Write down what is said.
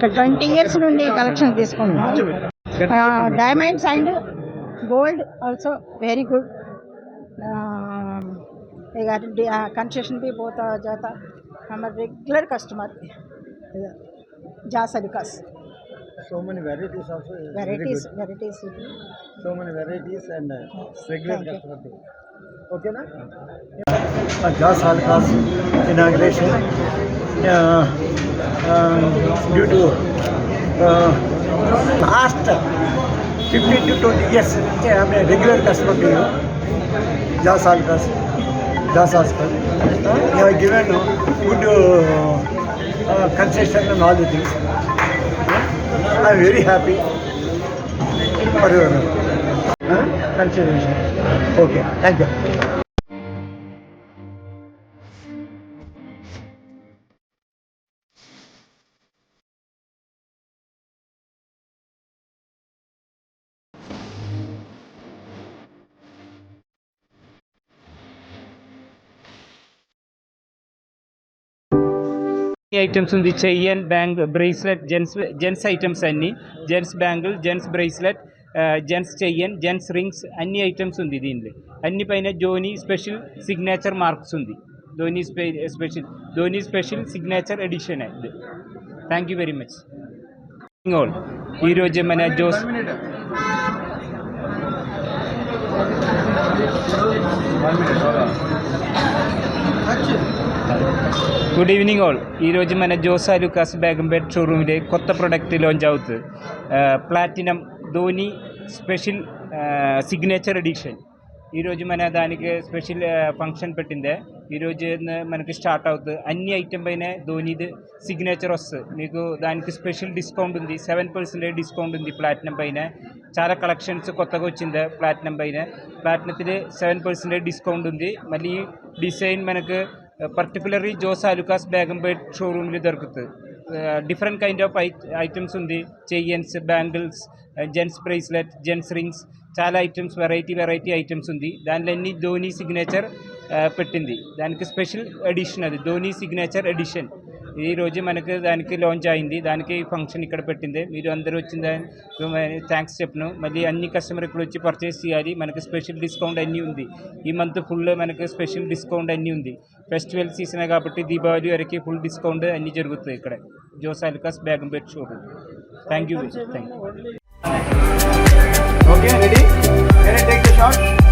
ఇక్కడ 20 years నుండి collection తీసుకుంటున్నాం. Diamonds and gold also very good. Concession भी बहुत आ जाता. हमारे रेगुलर कस्टमर जास Alucas. So many varieties also. Varieties. So many varieties and regular customer too. Okay na? Jaas Alucas inauguration due to last 15 to 20 years I am a regular customer to you. Jaas Alucas. You have given good concession and all the things. I am very happy for your consideration. Okay, thank you. Items ఉంది. Chain bangle bracelet gents items అన్నీ, gents bangle, gents bracelet, gents chain, gents rings అన్ని items ఉంది దీనిలో. అన్ని పైన Dhoni special signature marks ఉంది. Dhoni special signature edition అది. Thank you very much all. ఈరోజు మన జోస్ గుడ్ ఈవినింగ్ ఆల్. ఈరోజు మన జోస్ అలుకాస్ బేగంపేట్ షోరూమ్లో కొత్త ప్రోడక్ట్ లాంచ్ అవుతుంది. Platinum Dhoni special signature edition. ఈరోజు మన దానికి స్పెషల్ ఫంక్షన్ పెట్టిందే. ఈరోజు మనకి స్టార్ట్ అవుతుంది. అన్ని ఐటమ్ పైన ధోనిది సిగ్నేచర్ వస్తుంది. మీకు దానికి స్పెషల్ డిస్కౌంట్ ఉంది. 7% డిస్కౌంట్ ఉంది ప్లాటినం పైన. చాలా కలెక్షన్స్ కొత్తగా వచ్చింది ప్లాటినం పైన. ప్లాటినത്തിൽ 7% డిస్కౌంట్ ఉంది. మళ్ళీ డిజైన్ మనకు పర్టికులర్లీ జోస్ అలుకాస్ బేగంపేట్ షోరూమ్లో దొరుకుతుంది. డిఫరెంట్ కైండ్ ఆఫ్ ఐటమ్స్ ఉంది. Chains, bangles, gents bracelet, gents rings, చాలా ఐటమ్స్ వెరైటీ ఐటమ్స్ ఉంది. దానిలో అన్ని ధోని సిగ్నేచర్ పెట్టింది. దానికి స్పెషల్ ఎడిషన్ అది ధోని సిగ్నేచర్ ఎడిషన్. ఈరోజు మనకు దానికి లాంచ్ అయింది. దానికి ఫంక్షన్ ఇక్కడ పెట్టింది. మీరు అందరూ వచ్చిందని థ్యాంక్స్ చెప్పను. మళ్ళీ అన్ని కస్టమర్ ఇక్కడ వచ్చి పర్చేస్ చేయాలి. మనకు స్పెషల్ డిస్కౌంట్ అన్నీ ఉంది. ఈ మంత్ ఫుల్ మనకు స్పెషల్ డిస్కౌంట్ అన్నీ ఉంది. ఫెస్టివల్ సీజన్ కాబట్టి దీపావళి వరకు ఫుల్ డిస్కౌంట్ అన్నీ జరుగుతాయి ఇక్కడ Jos Alukkas Begumpet showroom. Thank you. Okay, ready? Can I take the shot?